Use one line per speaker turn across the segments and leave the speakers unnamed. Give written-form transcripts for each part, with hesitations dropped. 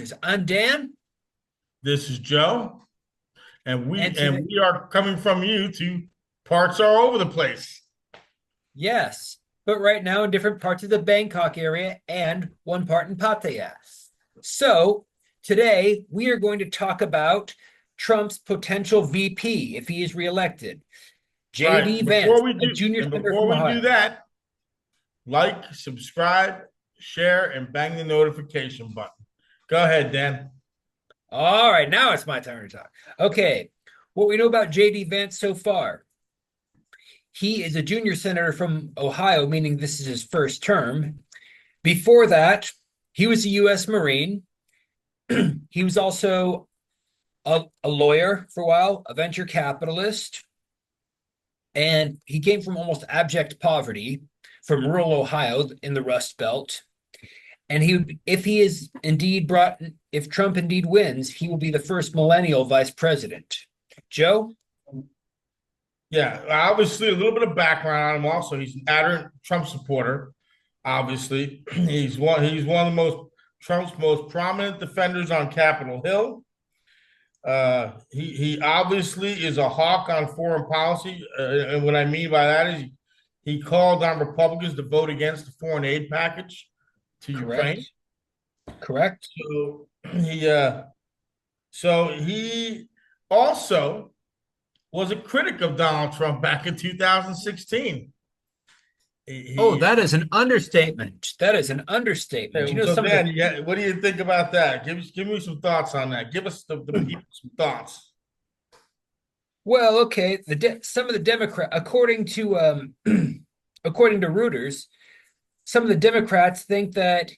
News. I'm Dan,
This is Joe, and we
and
and
today,
we are coming from you to parts all over the place.
yes, but right now in different parts of the Bangkok area and one part in Pattaya. So today we are going to talk about Trump's potential VP if he is reelected. JD
Right.
Vance, a junior senator
Before
from
we do
Ohio.
that, like, subscribe, share, and bang the notification button. Go ahead, Dan.
All right, now it's my turn to talk. Okay, what we know about JD Vance so far. He is a junior senator from Ohio, meaning this is his first term. Before that, he was a U.S. Marine. He was also a lawyer for a while, a venture capitalist, and he came from almost abject poverty from rural Ohio in the Rust Belt. And if he is indeed brought, if Trump indeed wins, he will be the first millennial vice president. Joe?
Yeah, obviously a little bit of background on him. Also, he's an ardent Trump supporter. Obviously, he's one of the most Trump's most prominent defenders on Capitol Hill. He obviously is a hawk on foreign policy, and what I mean by that is he called on Republicans to vote against the foreign aid package to Ukraine.
Correct. Correct.
So he also was a critic of Donald Trump back in 2016.
Oh,
He
that is an understatement. That is an understatement. You know,
so
some of the
Dan, yeah, what do you think about that? Give me some thoughts on that. Give us the people some thoughts.
well, okay, some of the Democrat, according to Reuters, some of the Democrats think that,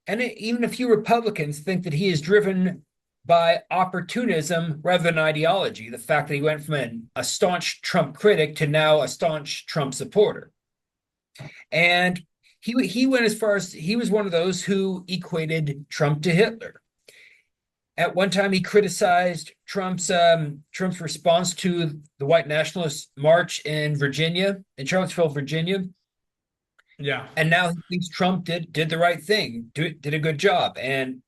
and even a few Republicans think that he is driven by opportunism rather than ideology. The fact that he went from a staunch Trump critic to now a staunch Trump supporter, and he went as far as he was one of those who equated Trump to Hitler. At one time, he criticized Trump's response to the white nationalist march in Virginia, in Charlottesville, Virginia,
Yeah.
and now he thinks Trump did the right thing, did a good job, and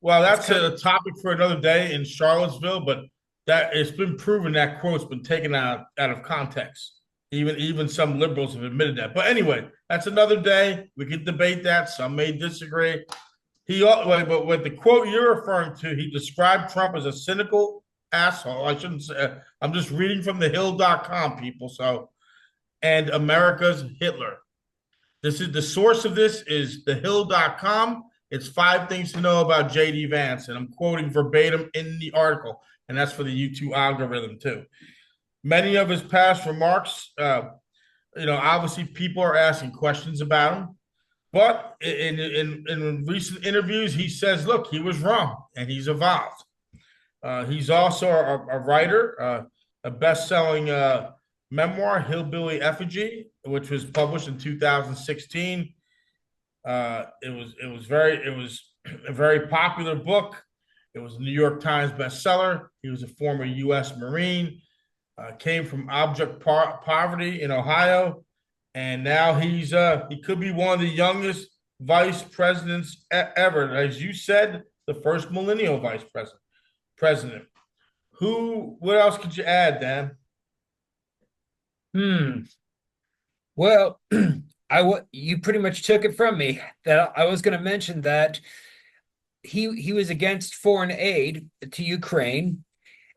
Well,
it's
that's
kind of
a topic for another day in Charlottesville, but that it's been proven that quote's been taken out of context. Even some liberals have admitted that. But anyway, that's another day. We can debate that. Some may disagree. But with the quote you're referring to, he described Trump as a cynical asshole. I shouldn't say. I'm just reading from thehill.com, people. So, and America's Hitler. This is the source of this is thehill.com. It's 5 things to know about JD Vance, and I'm quoting verbatim in the article, and that's for the YouTube algorithm too. Many of his past remarks, obviously people are asking questions about him, but in recent interviews, he says, "Look, he was wrong, and he's evolved." He's also a writer, a best-selling memoir, "Hillbilly Effigy," which was published in 2016. It was a very popular book. It was a New York Times bestseller. He was a former U.S. Marine, came from abject poverty in Ohio, and now he could be one of the youngest vice presidents ever. As you said, the first millennial vice president. What else could you add, Dan?
hmm. Well, you pretty much took it from me that I was going to mention that he was against foreign aid to Ukraine.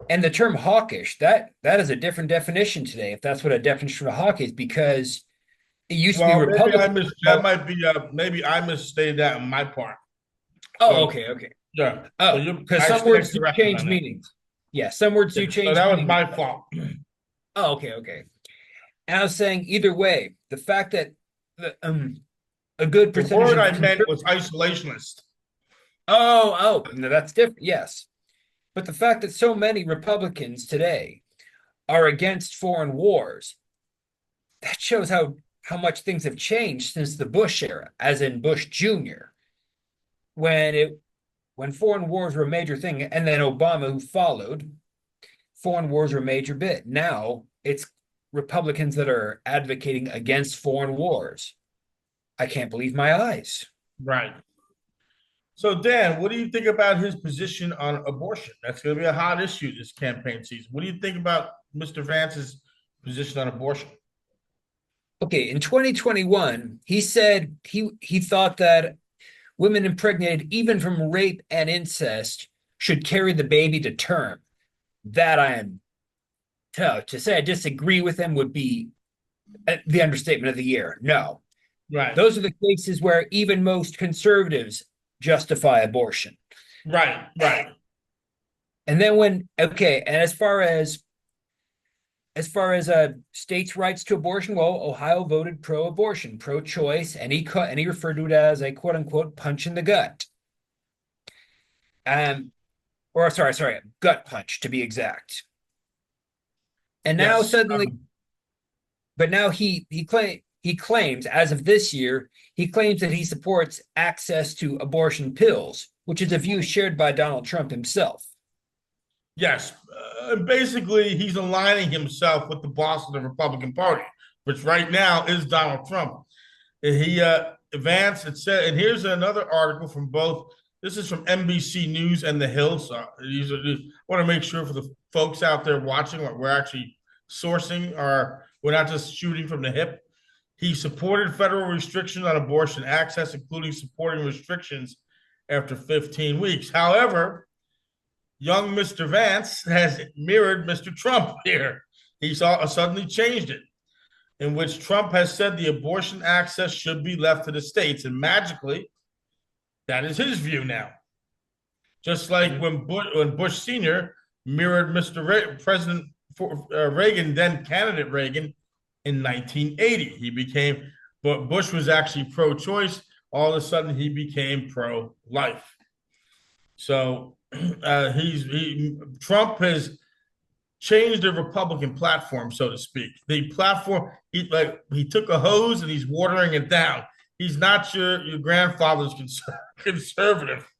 And the term hawkish, that is a different definition today, if that's what a definition of hawk is, because it used to be
Well,
Republican.
maybe I misstated that on my part.
Oh,
So
okay, okay.
yeah, so
Oh, because
I
some
stand
words do
corrected
change
on that.
meanings. Yeah, some words
Yeah,
do
so
change
that was
meanings.
my fault.
Oh, okay, okay. And I was saying either way, the fact that a good
The
percentage
word
of
I meant was isolationist.
no, that's different. Yes. But the fact that so many Republicans today are against foreign wars, that shows how much things have changed since the Bush era, as in Bush Jr. when it when foreign wars were a major thing, and then Obama who followed, foreign wars were a major bit. Now it's Republicans that are advocating against foreign wars. I can't believe my eyes.
Right. So, Dan, what do you think about his position on abortion? That's going to be a hot issue this campaign season. What do you think about Mr. Vance's position on abortion?
Okay, in 2021, he said he thought that women impregnated even from rape and incest should carry the baby to term. That I am to say I disagree with him would be the understatement of the year. No,
Right,
those are the cases where even most conservatives justify abortion.
right.
And then and as far as states' rights to abortion, well, Ohio voted pro-abortion, pro-choice, and he referred to it as a quote unquote punch in the gut. Um, or sorry, gut punch to be exact. And now
Yes.
suddenly, but now he claims, as of this year, he claims that he supports access to abortion pills, which is a view shared by Donald Trump himself.
Yes. Basically, he's aligning himself with the boss of the Republican Party, which right now is Donald Trump. He Vance, it said, and here's another article from both. This is from NBC News and The Hill. So I want to make sure for the folks out there watching, we're actually sourcing we're not just shooting from the hip. He supported federal restrictions on abortion access, including supporting restrictions after 15 weeks. However, young Mr. Vance has mirrored Mr. Trump here. He suddenly changed it, in which Trump has said the abortion access should be left to the states. And magically, that is his view now. Just like when Bush Sr. mirrored President Reagan, then candidate Reagan, in 1980. But Bush was actually pro-choice. All of a sudden, he became pro-life. So Trump has changed the Republican platform, so to speak. The platform, he took a hose and he's watering it down. He's not your grandfather's conservative.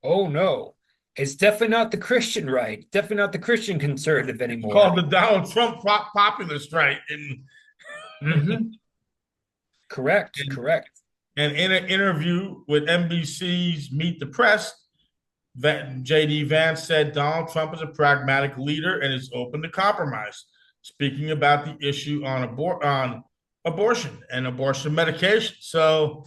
Oh no, it's definitely not the Christian right, definitely not the Christian conservative
It's
anymore.
called the Donald Trump populist right.
Mm-hmm. Correct,
And,
correct.
and in an interview with NBC's Meet the Press, JD Vance said Donald Trump is a pragmatic leader and is open to compromise, speaking about the issue on abortion and abortion medication. So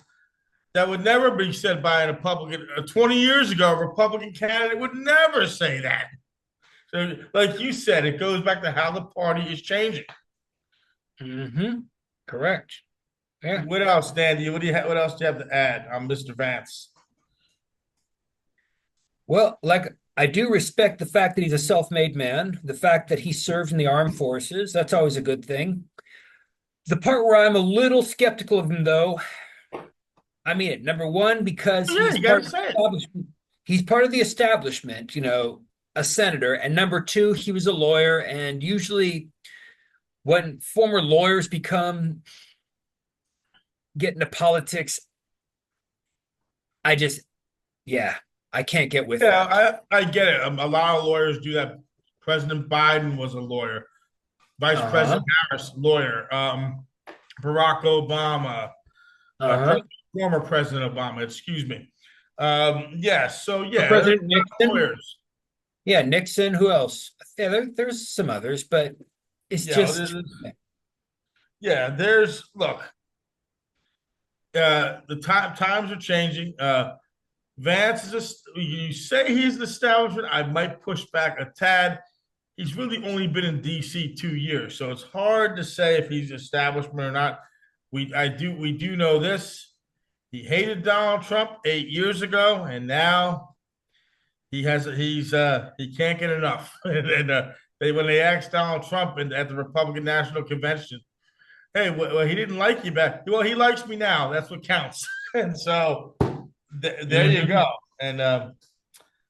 that would never be said by a Republican. 20 years ago, a Republican candidate would never say that. So, like you said, it goes back to how the party is changing.
Mm-hmm. Correct. Yeah.
What else, Dandy? What else do you have to add on Mr. Vance?
Well, like I do respect the fact that he's a self-made man, the fact that he served in the armed forces. That's always a good thing. The part where I'm a little skeptical of him, though, I mean it. Number one, because
Yeah,
he's
you got
part
to
of
say
the
it.
establishment. He's part of the establishment, a senator. And number two, he was a lawyer. And usually, when former lawyers get into politics, I just, yeah, I can't get with that.
Yeah, I get it. A lot of lawyers do that. President Biden was a lawyer. Vice
Uh-huh.
President Harris, lawyer. Barack Obama,
Uh-huh.
former President Obama, excuse me. Yeah, so
Or
yeah, there's
President Nixon.
lawyers.
Yeah, Nixon. Who else? Yeah, there's some others, but it's
Yeah,
just
there's look. The times are changing. Vance is you say he's an establishment. I might push back a tad. He's really only been in DC 2 years, so it's hard to say if he's establishment or not. We do know this. He hated Donald Trump 8 years ago, and now he can't get enough. And when they asked Donald Trump at the Republican National Convention, hey, well, he didn't like you back. Well, he likes me now. That's what counts. And so there you
Mhm.
go. And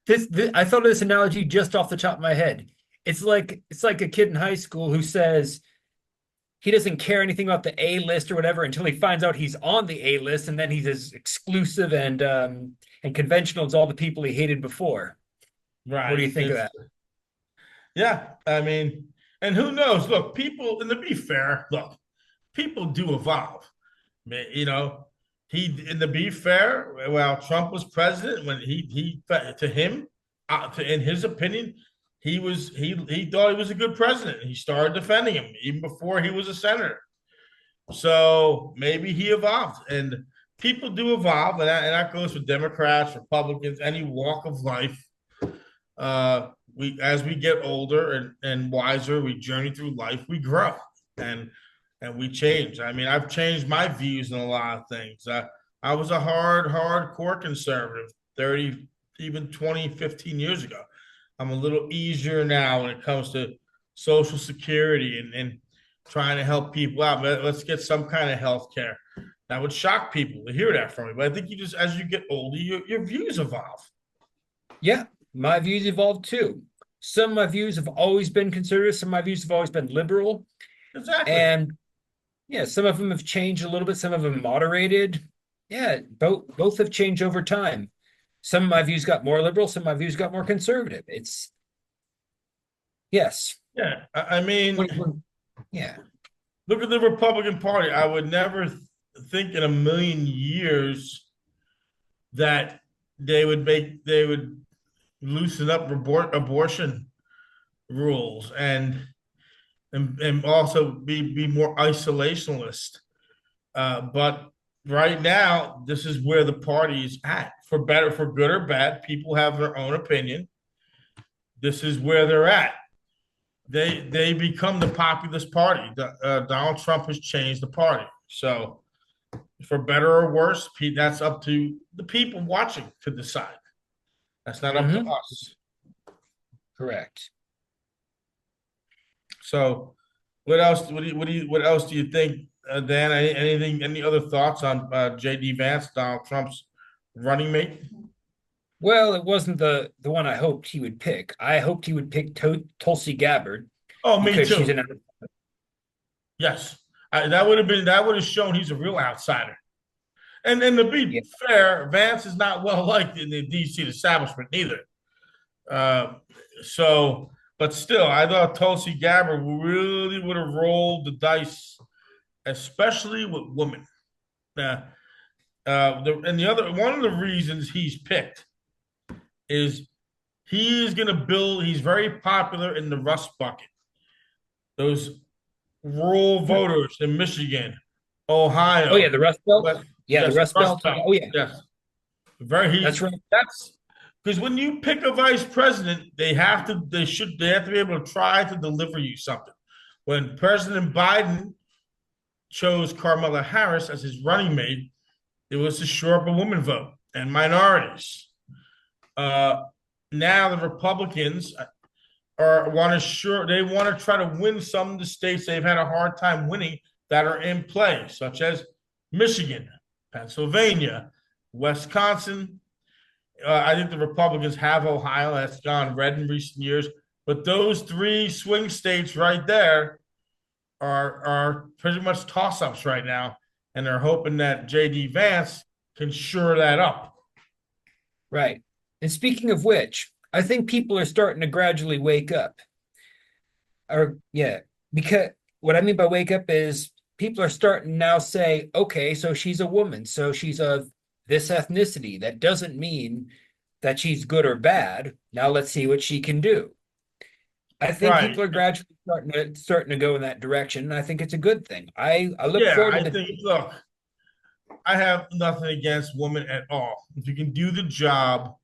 This I thought of this analogy just off the top of my head. It's like a kid in high school who says he doesn't care anything about the A list or whatever until he finds out he's on the A list, and then he's as exclusive and conventional as all the people he hated before. What do
right,
you think of that?
yeah. I mean, and who knows? Look, people, and to be fair, look, people do evolve. You know, And to be fair, while Trump was president, when to him, in his opinion, he thought he was a good president. He started defending him even before he was a senator. So maybe he evolved, and people do evolve, and that goes for Democrats, Republicans, any walk of life. We as we get older and wiser, we journey through life, we grow, and and we change. I mean, I've changed my views on a lot of things. I was a hardcore conservative 30, even 20, 15 years ago. I'm a little easier now when it comes to Social Security and trying to help people out. Let's get some kind of health care. That would shock people to hear that from me. But I think as you get older, your views evolve.
Yeah, my views evolved too. Some of my views have always been conservative. Some of my views have always been liberal.
Exactly.
And yeah, some of them have changed a little bit. Some of them moderated. Yeah, both have changed over time. Some of my views got more liberal. Some of my views got more conservative. It's yes.
Yeah. I mean,
yeah.
look at the Republican Party. I would never think in a million years that they would loosen up abortion rules and also be more isolationist. But right now, this is where the party is at. For better, for good or bad, people have their own opinion. This is where they're at. They become the populist party. Donald Trump has changed the party. So, for better or worse, that's up to the people watching to decide. That's not up to us.
Correct.
So, what else? What else do you think, Dan? Any other thoughts on JD Vance, Donald Trump's running mate?
Well, it wasn't the one I hoped he would pick. I hoped he would pick Tulsi Gabbard.
Oh, me
because
too.
She's an
Yes, that would have shown he's a real outsider. And to be fair, Vance is not well liked in the DC establishment neither. But still, I thought Tulsi Gabbard really would have rolled the dice, especially with women. And the other one of the reasons he's picked is he's going to build. He's very popular in the Rust Bucket. Those rural voters in Michigan, Ohio.
Oh yeah, the Rust Belt.
Yes,
the Rust Belt. Oh yeah,
yes.
That's right.
That's because when you pick a vice president, they have to be able to try to deliver you something. When President Biden chose Kamala Harris as his running mate, it was to shore up a woman vote and minorities. Now the Republicans want to try to win some of the states they've had a hard time winning that are in play, such as Michigan, Pennsylvania, Wisconsin. I think the Republicans have Ohio. That's gone red in recent years. But those three swing states right there are pretty much toss-ups right now. And they're hoping that JD Vance can shore that up.
Right. And speaking of which, I think people are starting to gradually wake up. Because what I mean by wake up is people are starting now say, okay, so she's a woman, so she's of this ethnicity. That doesn't mean that she's good or bad. Now let's see what she can do. I think people are gradually starting to go in that direction, and I think it's a good thing. I look forward to
look, I have nothing against women at all. If you can do the job,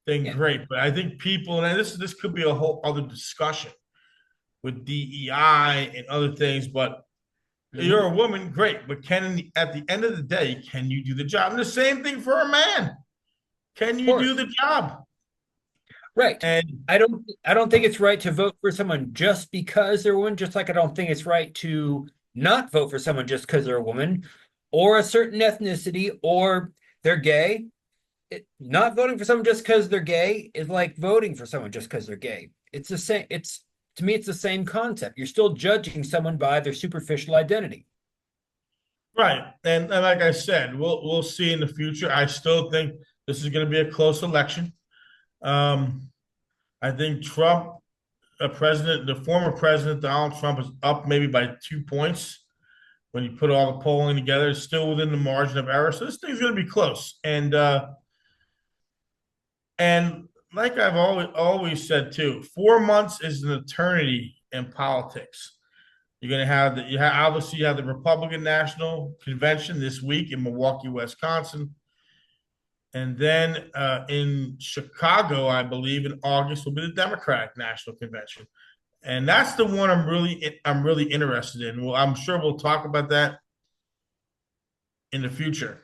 then great. But I think people, and this could be a whole other discussion with DEI and other things, but you're a woman, great. But at the end of the day, can you do the job? And the same thing for a man. Can you do the job?
Right.
And
I don't think it's right to vote for someone just because they're a woman, just like I don't think it's right to not vote for someone just because they're a woman or a certain ethnicity or they're gay. Not voting for someone just because they're gay is like voting for someone just because they're gay. It's the same. To me, it's the same concept. You're still judging someone by their superficial identity.
Right. And like I said, we'll see in the future. I still think this is going to be a close election. I think Trump, the former president, Donald Trump, is up maybe by 2 points. when you put all the polling together, it's still within the margin of error. So this thing's going to be close. And like I've always said too, 4 months is an eternity in politics. You're going to have obviously you have the Republican National Convention this week in Milwaukee, Wisconsin. And then in Chicago, I believe in August will be the Democratic National Convention. And that's the one I'm really interested in. Well, I'm sure we'll talk about that in the future.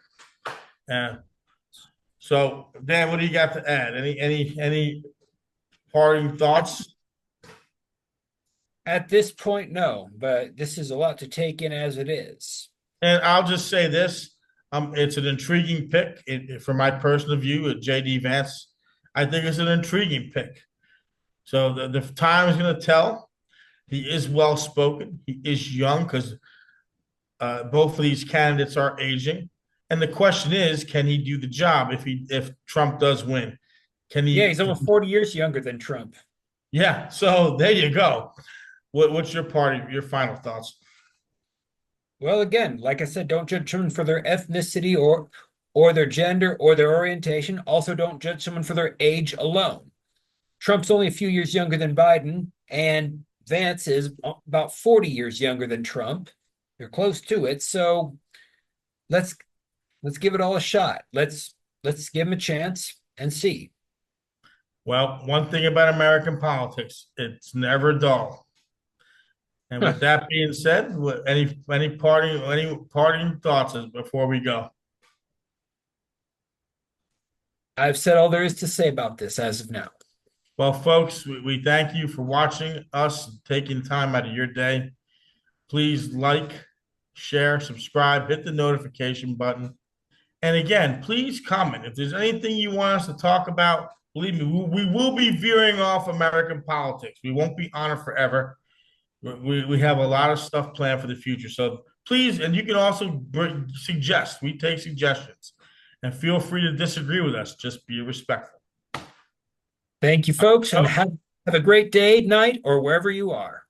So Dan, what do you got to add? Any parting thoughts?
At this point, no, but this is a lot to take in as it is.
And I'll just say this: it's an intriguing pick. From my personal view, at JD Vance, I think it's an intriguing pick. So the time is going to tell. He is well spoken. He is young because both of these candidates are aging. And the question is, can he do the job if Trump does win? Can he?
Yeah, he's almost 40 years younger than Trump.
Yeah. So there you go. What's your final thoughts?
Well, again, like I said, don't judge someone for their ethnicity or their gender or their orientation. Also, don't judge someone for their age alone. Trump's only a few years younger than Biden, and Vance is about 40 years younger than Trump. They're close to it. So let's give it all a shot. Let's give him a chance and see.
Well, one thing about American politics, it's never dull. And with that being said, any parting thoughts before we go?
I've said all there is to say about this as of now.
Well, folks, we thank you for watching us, taking time out of your day. Please like, share, subscribe, hit the notification button. And again, please comment. If there's anything you want us to talk about, believe me, we will be veering off American politics. We won't be on it forever. We have a lot of stuff planned for the future. So please, and you can also suggest. We take suggestions. And feel free to disagree with us. Just be respectful.
Thank you, folks, and have a great day, night, or wherever you are.